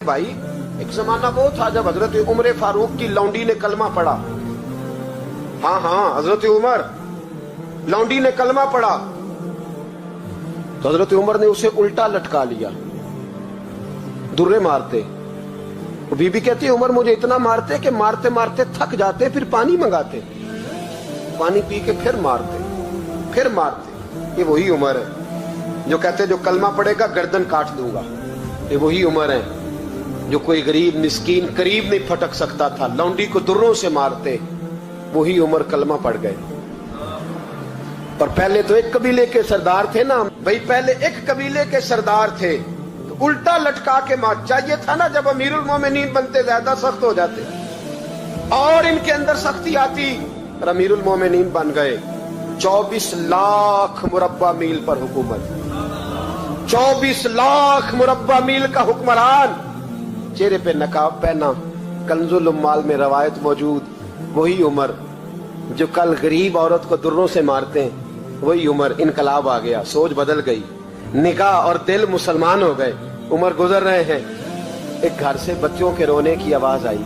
भाई एक जमाना वो था जब हजरत उमर फारूक की लौंडी ने कलमा पढ़ा। हाँ, हजरत उमर लौंडी ने कलमा पढ़ा तो हजरत उमर ने उसे उल्टा लटका लिया, दुर्रे मारते। बीबी कहती है उमर मुझे इतना मारते कि मारते मारते थक जाते, फिर पानी मंगाते, पानी पी के फिर मारते। ये वही उमर है जो कहते जो कलमा पड़ेगा गर्दन काट दूंगा। ये वही उमर है जो कोई गरीब मिस्कीन करीब नहीं फटक सकता था, लौंडी को दुर्रों से मारते। वही उमर कलमा पड़ गए। पर पहले तो एक कबीले के सरदार थे ना भाई, पहले एक कबीले के सरदार थे तो उल्टा लटका के मार। चाहिए था ना जब अमीरुल मोमिनीन बनते ज्यादा सख्त हो जाते और इनके अंदर सख्ती आती, और अमीरुल मोमिनीन बन गए। 24 लाख मुरब्बा मील पर हुकूमत, 24 लाख मुरब्बा मील का हुक्मरान, चेहरे पे नकाब पहना। कंजुल उम्माल में रवायत मौजूद, वही उमर जो कल गरीब औरत को दुर्रों से मारते हैं, वही उमर। इनकलाब आ गया, सोच बदल गई, निगाह और दिल मुसलमान हो गए। उमर गुजर रहे हैं, एक घर से बच्चों के रोने की आवाज आई,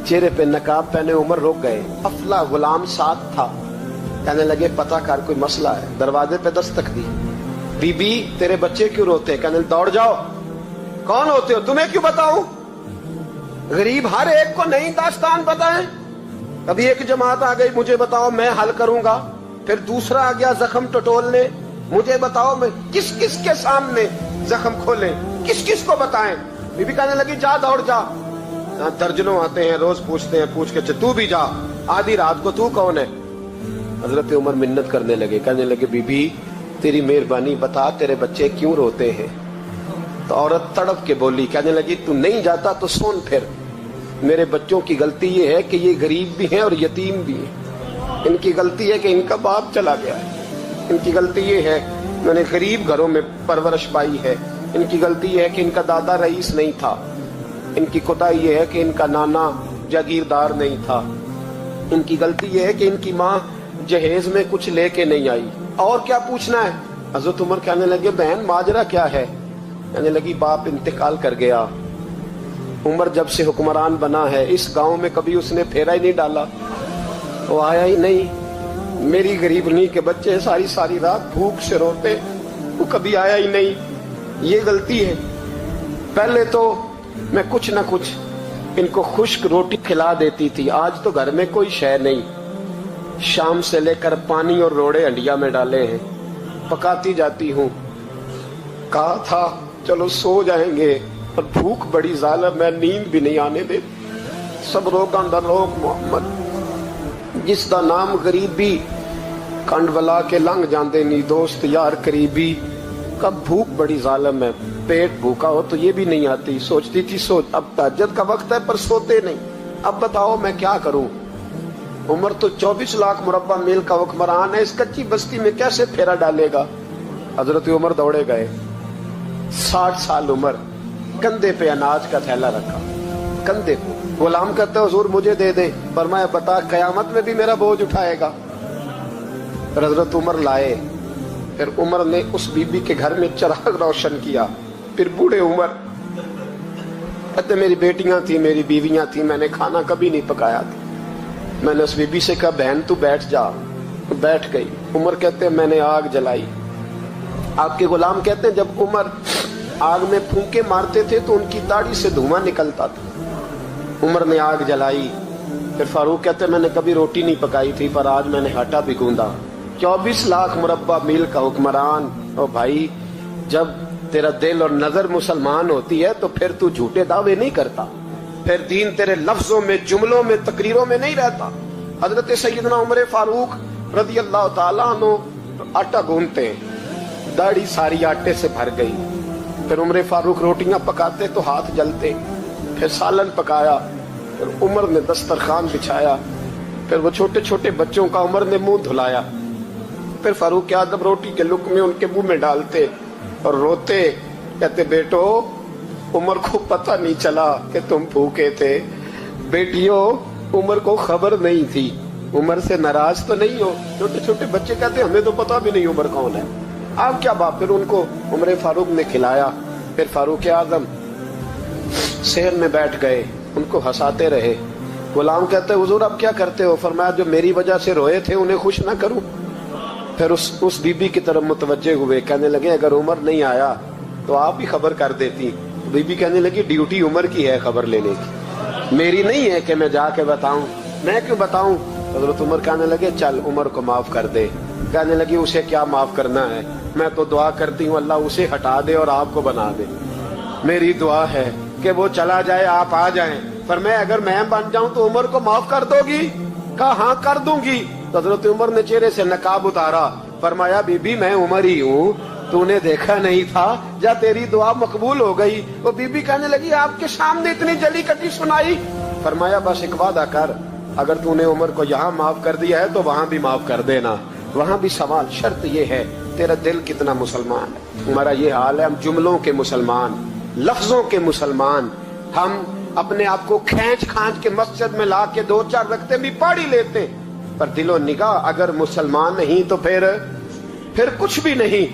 चेहरे पे नकाब पहने उमर रुक गए। अफला गुलाम साथ था, कहने लगे पता कर कोई मसला है। दरवाजे पे दस्तक दी, बीबी तेरे बच्चे क्यों रोते? कहने दौड़ जाओ, कौन होते हो? तुम्हें क्यों बताऊं? गरीब हर एक को नई दास्तान बताएं। कभी एक जमात आ गई, मुझे बताओ मैं हल करूंगा। फिर दूसरा आ गया जख्म टटोलने, मुझे बताओ मैं किस किस के सामने जख्म खोले, किस किस को बताएं। बीबी कहने लगी जा दौड़ जा। दर्जनों आते हैं, रोज पूछते हैं, पूछ के तू भी जा। आधी रात को तू कौन है? हजरत उमर मिन्नत करने लगे, कहने लगे बीबी तेरी मेहरबानी बता तेरे बच्चे क्यों रोते हैं? तो औरत तड़प के बोली, कहने लगी तू नहीं जाता तो सुन फिर। मेरे बच्चों की गलती ये है कि ये गरीब भी हैं और यतीम भी हैं। इनकी गलती है कि इनका बाप चला गया है। इनकी गलती ये है मैंने गरीब घरों में परवरिश पाई है। इनकी गलती ये है कि इनका दादा रईस नहीं था। इनकी कोताही ये है कि इनका नाना जागीरदार नहीं था। इनकी गलती ये है कि इनकी माँ जहेज में कुछ लेके नहीं आई। और क्या पूछना है? हजरत उमर कहने लगे बहन माजरा क्या है? कहने लगी बाप इंतकाल कर गया। उमर जब से हुक्मरान बना है इस गांव में कभी उसने फेरा ही नहीं डाला, वो आया ही नहीं। मेरी गरीबनी के बच्चे सारी सारी रात भूख से रोते, वो कभी आया ही नहीं। ये गलती है। पहले तो मैं कुछ न कुछ इनको खुश्क रोटी खिला देती थी, आज तो घर में कोई शय नहीं। शाम से लेकर पानी और रोड़े हंडिया में डाले हैं, पकाती जाती हूँ। कहा था चलो सो जाएंगे, पर भूख बड़ी जालिम है, नींद भी नहीं आने दे। सब रोगां दा रोग मोहम्मद, जिस दा नाम गरीबी, कंड वला के लंघ जाते नी दोस्त यार करीबी। कब भूख बड़ी जालिम है, पेट भूखा हो तो ये भी नहीं आती। सोचती थी सोच अब तहज्जुद का वक्त है पर सोते नहीं। अब बताओ मैं क्या करूं? उमर तो 24 लाख मुरब्बा मील का हुक्मरान है, इस कच्ची बस्ती में कैसे फेरा डालेगा? हजरत उमर दौड़े गए। 60 साल उमर, कंधे पे अनाज का थैला रखा, कंधे पे। गुलाम कहते हुजूर मुझे दे दे, फरमाया बता कयामत में भी मेरा बोझ उठाएगा? फिर हजरत उमर लाए। फिर उमर ने उस बीबी के घर में चिराग रोशन किया। फिर बूढ़े उमर कहते मेरी बेटियां थी, मेरी बीवियां थी, मैंने खाना कभी नहीं पकाया था। मैंने उस बीबी से कहा बहन तू बैठ जा, तो बैठ गई। उमर कहते मैंने आग जलाई। आपके गुलाम कहते हैं जब उमर आग में फूंके मारते थे तो उनकी दाढ़ी से धुआं निकलता था। उमर ने आग जलाई। फिर फारूक कहते मैंने कभी रोटी नहीं पकाई थी, पर आज मैंने आटा भी गूंदा। 24 लाख मुरब्बा मील का हुक्मरान। और भाई जब तेरा दिल और नजर मुसलमान होती है तो फिर तू झूठे दावे नहीं करता, फिर दीन तेरे लफ्जों में, जुमलों में, तकरीरों में नहीं रहता। हजरत सैयदना उमर फारूक रज़ी अल्लाह ताला अन्हु आटा गूंथते, दाढ़ी सारी आटे से भर गई। फिर उमर फारूक रोटियां पकाते तो हाथ जलते। फिर सालन पकाया, फिर उमर ने दस्तरखान बिछाया। फिर वो छोटे छोटे बच्चों का उमर ने मुंह धुलाया। फिर फारूक आजम रोटी के लुक़्मे उनके मुंह में डालते और रोते, कहते बेटो उमर को पता नहीं चला कि तुम भूखे थे। बेटियों उमर को खबर नहीं थी। उमर से नाराज तो नहीं हो? छोटे छोटे बच्चे कहते हमें तो पता भी नहीं उमर कौन है। आप क्या बात? फिर उनको उमर फारूक ने खिलाया। फिर फारूक आजम सेहर में बैठ गए, उनको हंसाते रहे। गुलाम कहते हुजूर अब क्या करते हो? फरमाया जो मेरी वजह से रोए थे उन्हें खुश ना करूं? फिर उस बीबी की तरफ मुतवज्जे हुए, कहने लगे अगर उमर नहीं आया तो आप ही खबर कर देती। बीबी कहने लगी ड्यूटी उमर की है खबर लेने की, मेरी नहीं है कि मैं जाके बताऊं, मैं क्यों बताऊं? हजरत उमर कहने लगे चल उमर को माफ कर दे। कहने लगी उसे क्या माफ करना है, मैं तो दुआ करती हूँ अल्लाह उसे हटा दे और आपको बना दे। मेरी दुआ है कि वो चला जाए, आप आ जाएं। पर मैं अगर मैं बन जाऊं तो उमर को माफ कर दोगी? कहा हाँ कर दूंगी। तो हजरत उमर ने चेहरे से नकाब उतारा, फरमाया बीबी मैं उमर ही हूँ, तूने देखा नहीं था, जा तेरी दुआ मकबूल हो गई। वो बीबी कहने लगी आपके सामने इतनी जली कटी सुनाई। फरमाया बस एक वादा कर, अगर तूने उमर को यहाँ माफ कर दिया है तो वहां भी माफ कर देना। वहां भी सवाल शर्त ये है तेरा दिल कितना मुसलमान है। हमारा ये हाल है, हम जुमलों के मुसलमान, लफ्जों के मुसलमान, हम अपने आप को खींच खांच के मस्जिद में ला के 2-4 रखते भी पढ़ ही लेते, पर दिलो निगाह अगर मुसलमान नहीं तो फिर कुछ भी नहीं।